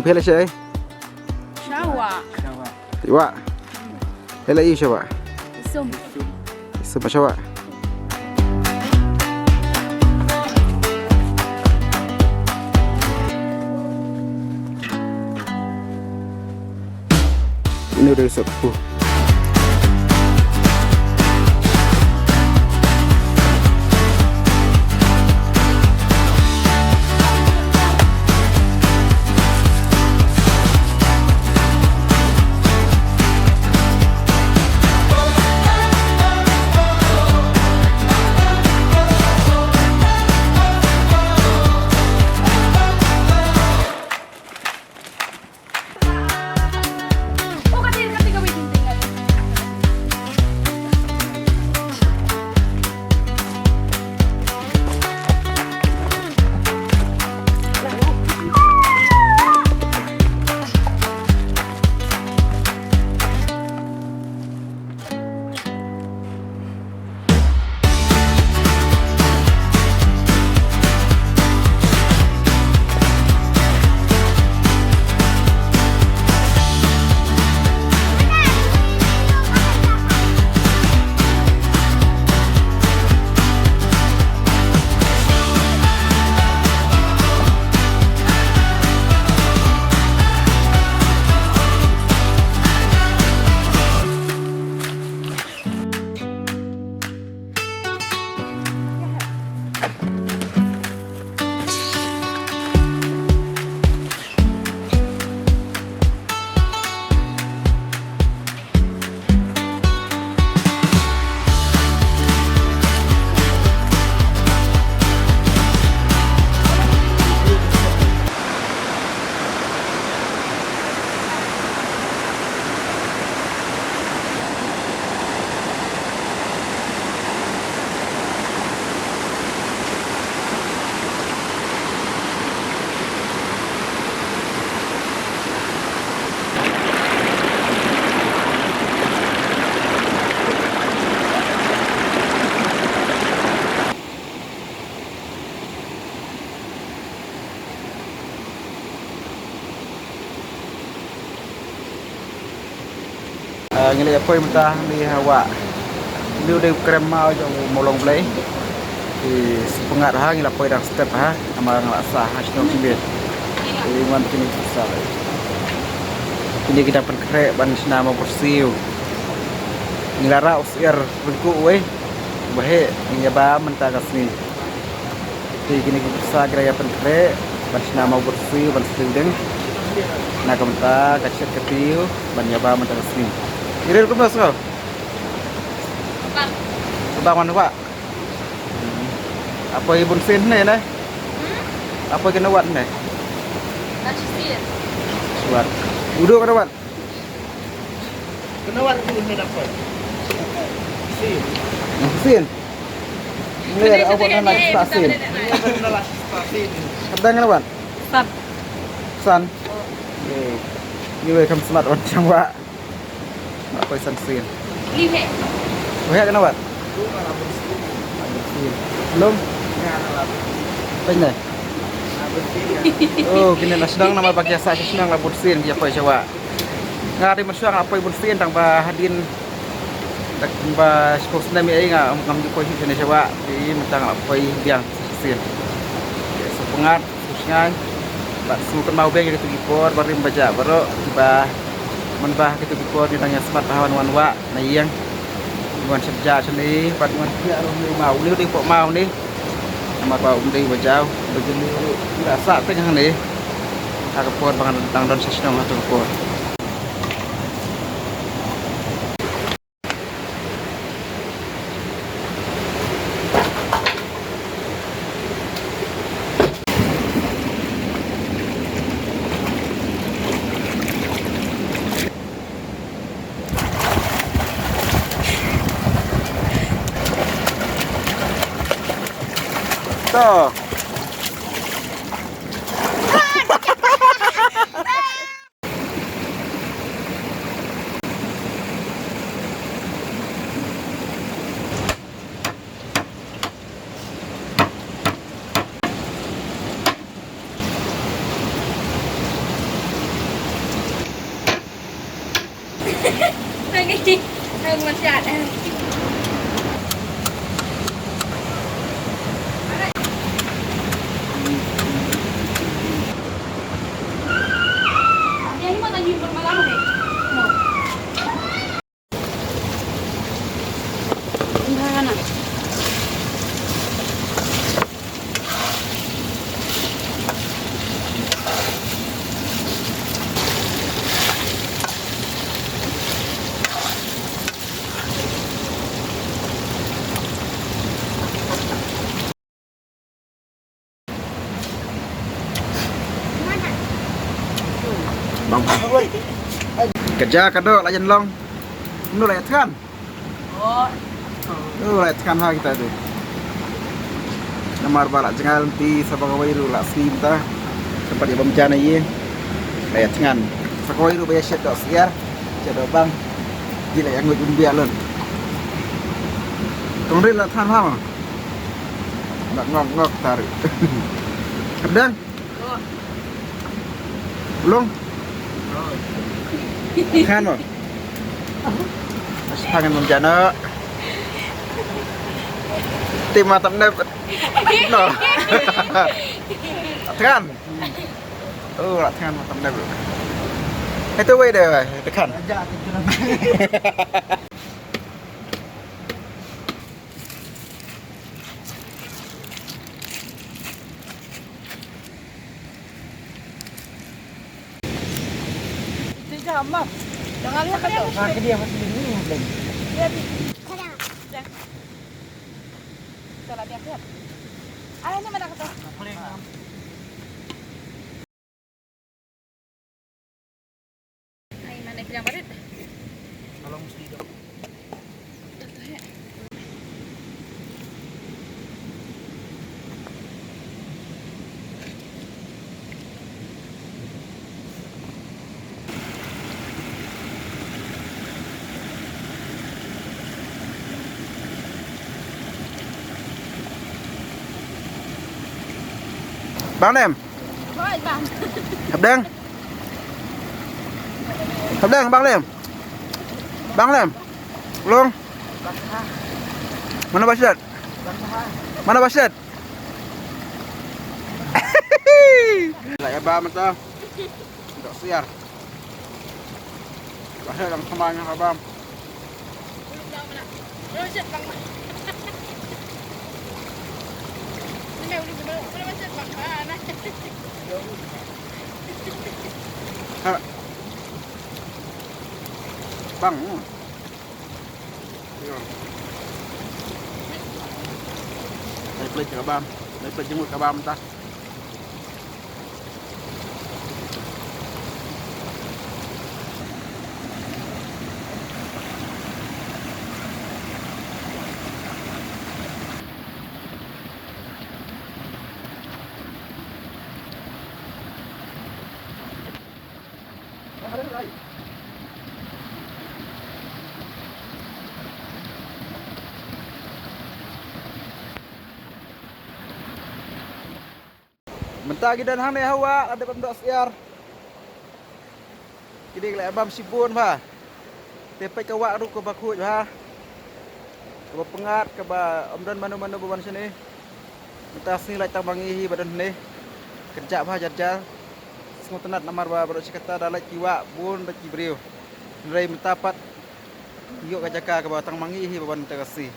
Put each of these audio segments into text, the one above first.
Hela siya Shawa. Iwa. Hela iyo siya ba? Isum. Isa pa siya ba? Ini udah sepuh. Ngilai apa yang mentah di hawa ini udah krem mau jauh molong play di sepengat ha ngilai apa yang step ha sama ngelak sah hashtag cibet ini mana kini besar ini kita perkere ban senama bersiu ngilai ra usir berku weh bahe nyaba mentah kasni di kini kita besar kira perkere ban senama bersiu ban sedeng nak mentah kacir ketiu ban nyaba mentah kasni. Ini aku mas kau. Bang mana pak? Apa ibu sen ni nih? Apa kena buat nih? Nasi sir. Buat. Duduk kena buat. Kena buat ni dapat. Sen. Ini ada apa nak stasiun? Adalah stasiun. Kadang kena buat. San. San. Ini welcome smart macam pak. Apa isan sen? Lihe. Wah kena buat. Belum. Penyai. Oh, kini nak sedang nama bagi asa sedang lah bursin dia apa Jawa. Ngari mersuang apa bursin tang ba hadin tak ba skos nami ai nga ngam di posisi ni Jawa di mentang apa biang bursin. Sepengat susngai bak sukan mau beng gitu gipor barim baca baru tiba menbah gitu gipor di tanya smart hawan wan wa na yang wan sebja sini pat wan dia mau ni di pok mau ni sama Pak Umdi Bajau begini rasa tengah nih agak kuat banget tentang dan sistem atau kuat. Tuh. Lagi. Ang masyado. Yan mo tadi bermalam deh. No. Enggak na. Bang. Kerja kado layan long. Ini layan kan? Oh. Layan kan ha kita tu. Namar balak jengal ti sabagawai ru la sim ta. Tempat yang bencana ye. Layan kan. Sakawai ru bayar syat dok siar. Syat bang. Gila yang ngoi umbiak lon. Tongrin la than ha ma. Nak ngok tarik. Kedang. Oh. Belum? Kan loh. Masih kangen menjana. Tim mata mendapat. No. Kan? Oh, kan mata mendapat. Itu way deh, tekan. Mak. Jangan lihat kan tuh. Kaki dia masih di sini belum. Lihat. Coba lihat. Ayo ini mana kata? Ay, mana yang barit? Kalau mesti dong. Bang Nem, Hoy, bang. Hợp Đen. Hợp Đen, Bang Nem. Bang Nem. Luôn. Mana Basyad? Mana Basyad? Lại ba mình ta. Đọc siar. Basyad đang tham gia Habam. Rồi chết bang. Ini udah macet bang. Bang. Đây plate cả bam. Đây plate jenguk cả bam ta. Mentah gidan hang ne hawa ada pemdok siar. Kini lek abam sibun ba. Tepai kawak ru ko bakut ba. Ko pengat ke ba omdan manu-manu beban sini. Mentah sini lek tabangi badan ne. Kerja ba jajal. Semua tenat namar ba baru cikata dalai kiwa bun da kibriu. Nrai mentapat. Yuk ka jaka ke ba tang mangi beban terasi.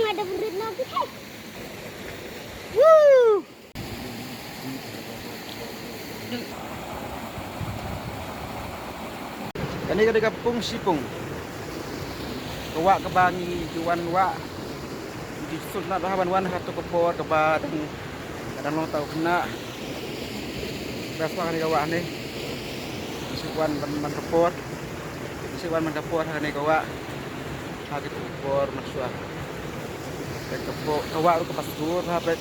Ada berit lagi. Woo! Kani ka kampung Sipung. Kawak kebangi juan wa. Di sunat wan satu kepor ke badang. Kadang lo tahu kena. Biasa kan kawak ni. Sukuan ban kepor. siwan mendapur hani kawa hagi por masua kepo kawa ru kapastur ha pet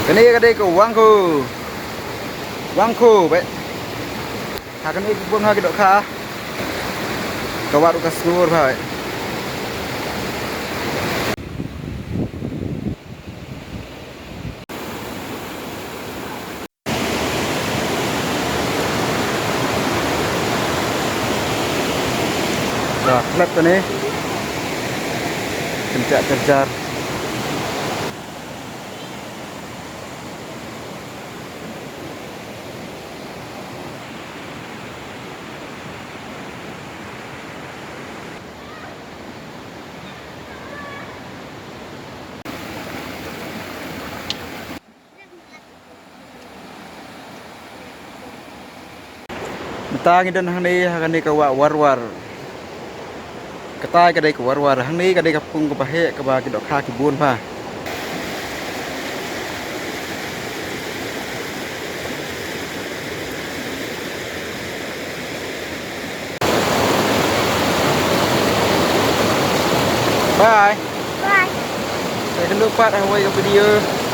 cái này cái đây của quang khu vậy cái này buông hai cái độ kha các bạn được score phải rồi lắp cái này kejar ta ngidan hang ni ka war ketai kadai ka war hang ni kadai ka pung ka bahe ka ba ki dok kha ki bun pha bye bye saya kan lupa dah awal video